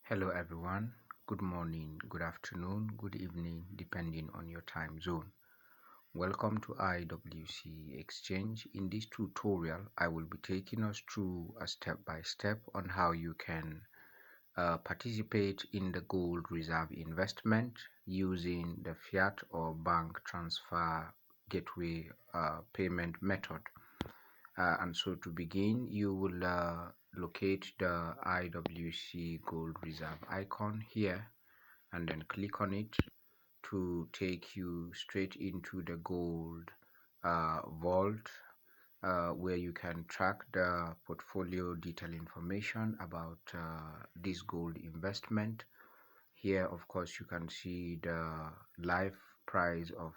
Hello everyone, good morning, good afternoon, good evening, depending on your time zone. Welcome to IWC Exchange. In this tutorial, I will be taking us through a step-by-step on how you can participate in the gold reserve investment using the fiat or bank transfer gateway payment method. And so to begin, you will locate the IWC Gold Reserve icon here and then click on it to take you straight into the gold vault where you can track the portfolio detail information about this gold investment. Here, of course, you can see the live price of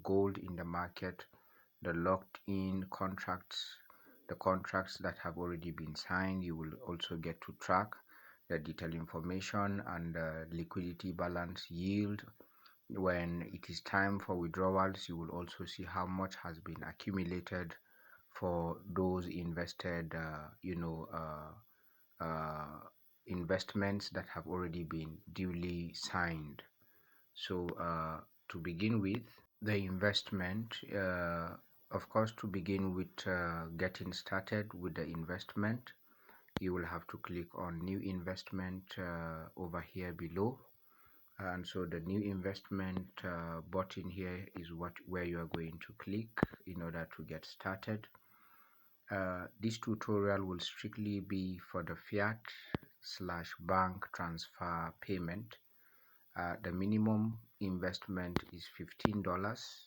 gold in the market, the locked in contracts, the contracts that have already been signed. You will also get to track the detailed information and the liquidity balance yield. When it is time for withdrawals, you will also see how much has been accumulated for those invested investments that have already been duly signed. So to begin with the investment, of course, to begin with getting started with the investment, you will have to click on new investment over here below. And so the new investment button here is where you are going to click in order to get started. This tutorial will strictly be for the fiat/bank transfer payment. The minimum investment is $15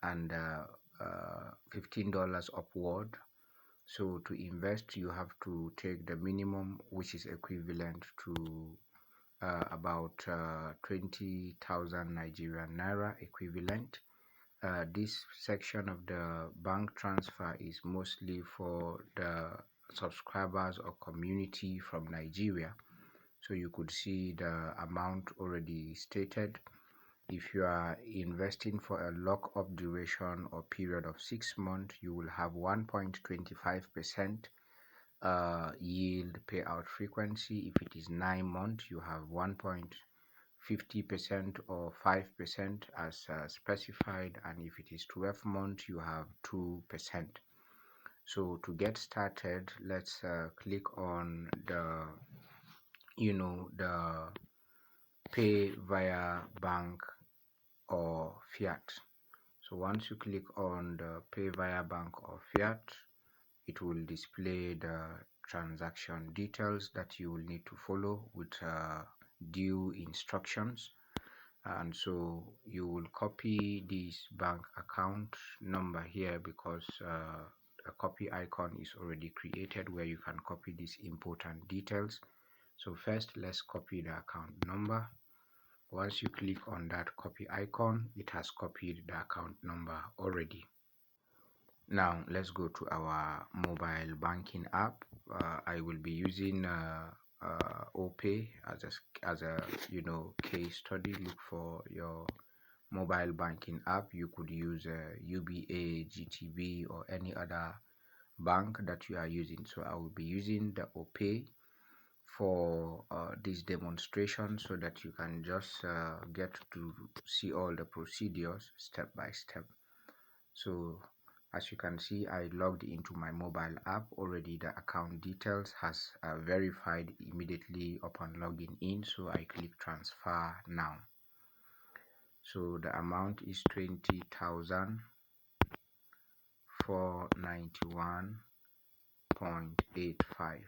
and $15 upward. So to invest, you have to take the minimum, which is equivalent to about 20,000 Nigerian Naira equivalent. This section of the bank transfer is mostly for the subscribers or community from Nigeria. So you could see the amount already stated. If you are investing for a lock-up duration or period of 6 months, you will have 1.25% yield payout frequency. If it is 9 months, you have 1.50% or 5% as specified, and if it is 12 months, you have 2%. So to get started, let's click on the the pay via bank or fiat. So once you click on the pay via bank or fiat, it will display the transaction details that you will need to follow with due instructions. And so you will copy this bank account number here because a copy icon is already created where you can copy these important details. So first, let's copy the account number. Once you click on that copy icon, it has copied the account number already. Now let's go to our mobile banking app. I will be using OPay as a case study. Look for your mobile banking app. You could use UBA, GTB, or any other bank that you are using. So I will be using the OPay for this demonstration so that you can just get to see all the procedures step by step. So as you can see, I logged into my mobile app already. The account details has verified immediately upon logging in, so I click transfer now. So the amount is 20,491.85.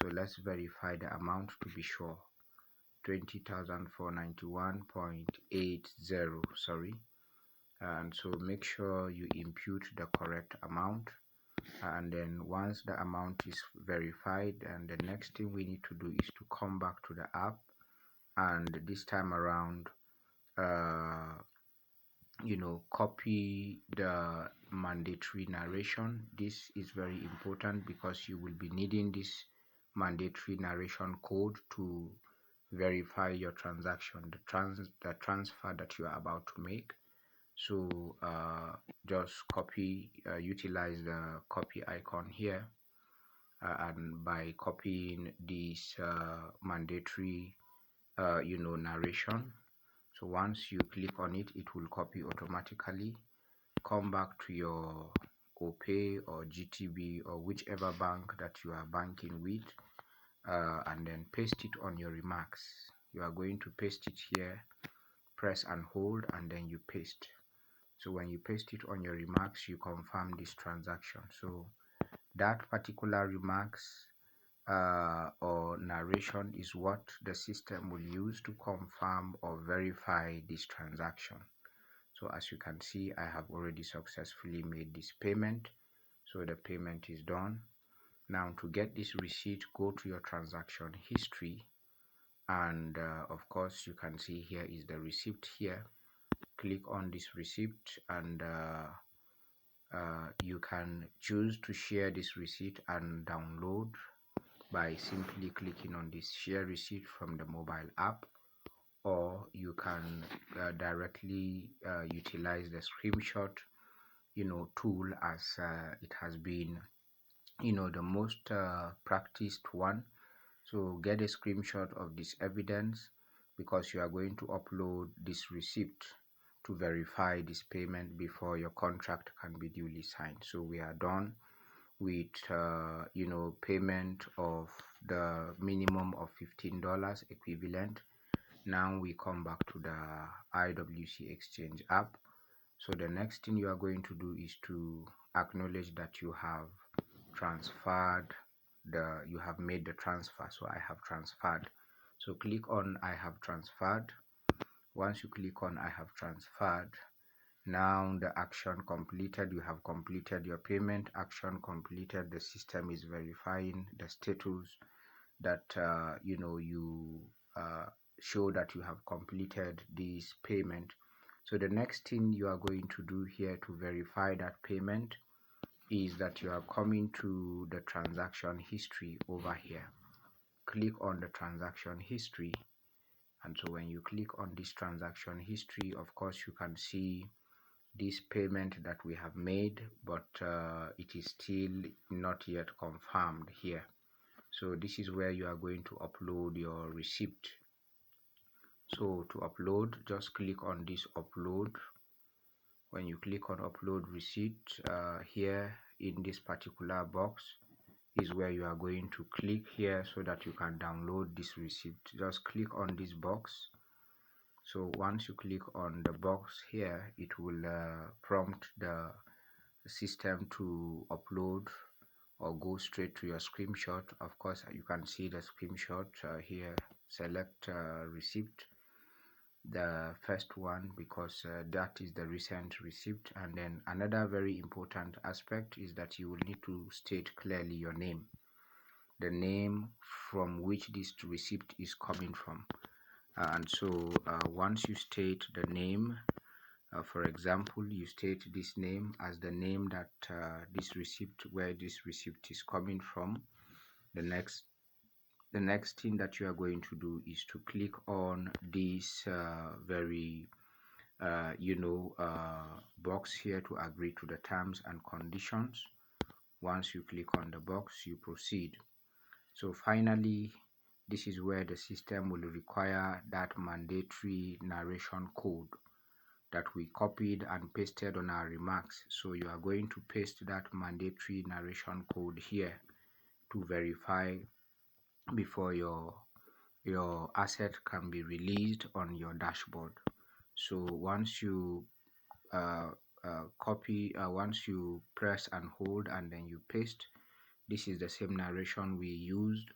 So let's verify the amount to be sure. 20,491.80, sorry. And so make sure you input the correct amount, and then once the amount is verified, and the next thing we need to do is to come back to the app, and this time around copy the mandatory narration. This is very important because you will be needing this mandatory narration code to verify your transaction, the transfer that you are about to make. So just utilize the copy icon here, and by copying this mandatory narration. So once you click on it, it will copy automatically. Come back to your OPay or GTB or whichever bank that you are banking with, and then paste it on your remarks. You are going to paste it here, press and hold, and then you paste. So when you paste it on your remarks, you confirm this transaction. So that particular remarks or narration is what the system will use to confirm or verify this transaction. So as you can see, I have already successfully made this payment. So the payment is done. Now to get this receipt, go to your transaction history, and of course you can see here is the receipt here. Click on this receipt, and you can choose to share this receipt and download by simply clicking on this share receipt from the mobile app, or you can directly utilize the screenshot tool, as it has been the most practiced one. So get a screenshot of this evidence, because you are going to upload this receipt to verify this payment before your contract can be duly signed. So we are done with payment of the minimum of $15 equivalent. Now we come back to the IWC Exchange app. So the next thing you are going to do is to acknowledge that you have made the transfer. So I have transferred. So click on I have transferred. Once you click on I have transferred, now the action completed, you have completed your payment. Action completed. The system is verifying the status that you show that you have completed this payment. So the next thing you are going to do here to verify that payment is that you are coming to the transaction history over here. Click on the transaction history, and so when you click on this transaction history, of course you can see this payment that we have made, but it is still not yet confirmed here. So this is where you are going to upload your receipt. So to upload, just click on this upload. When you click on upload receipt, here in this particular box is where you are going to click here so that you can download this receipt. Just click on this box. So once you click on the box here, it will prompt the system to upload or go straight to your screenshot. Of course you can see the screenshot here. Select receipt, the first one, because that is the recent receipt. And then another very important aspect is that you will need to state clearly your name, the name from which this receipt is coming from. And so once you state the name, for example, you state this name as the name that this receipt, where this receipt is coming from. The next thing that you are going to do is to click on this very box here to agree to the terms and conditions. Once you click on the box, you proceed. So finally, this is where the system will require that mandatory narration code that we copied and pasted on our remarks. So you are going to paste that mandatory narration code here to verify before your asset can be released on your dashboard. So once you once you press and hold and then you paste, this is the same narration we used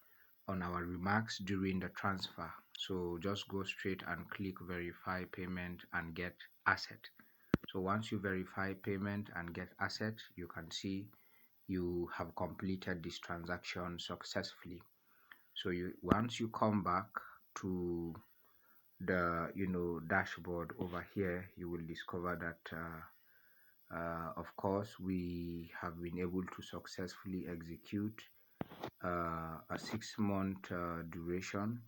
on our remarks during the transfer. So just go straight and click verify payment and get asset. So once you verify payment and get asset, you can see you have completed this transaction successfully. So once you come back to the dashboard over here, you will discover that of course we have been able to successfully execute a 6-month duration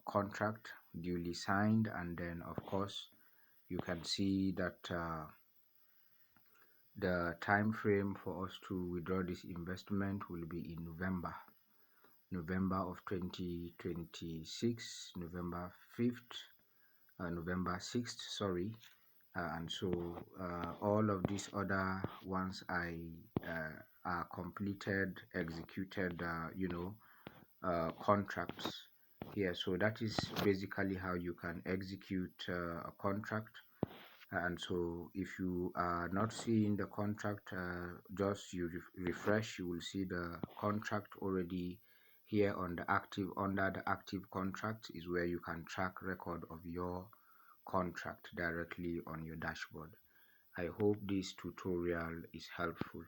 contract duly signed. And then of course you can see that The time frame for us to withdraw this investment will be in November of 2026, November 5th, November 6th, sorry. And so all of these other ones are completed, executed, contracts here. So that is basically how you can execute a contract. And so if you are not seeing the contract, just you refresh, you will see the contract already here on the active. Under the active contract is where you can track record of your contract directly on your dashboard. I hope this tutorial is helpful.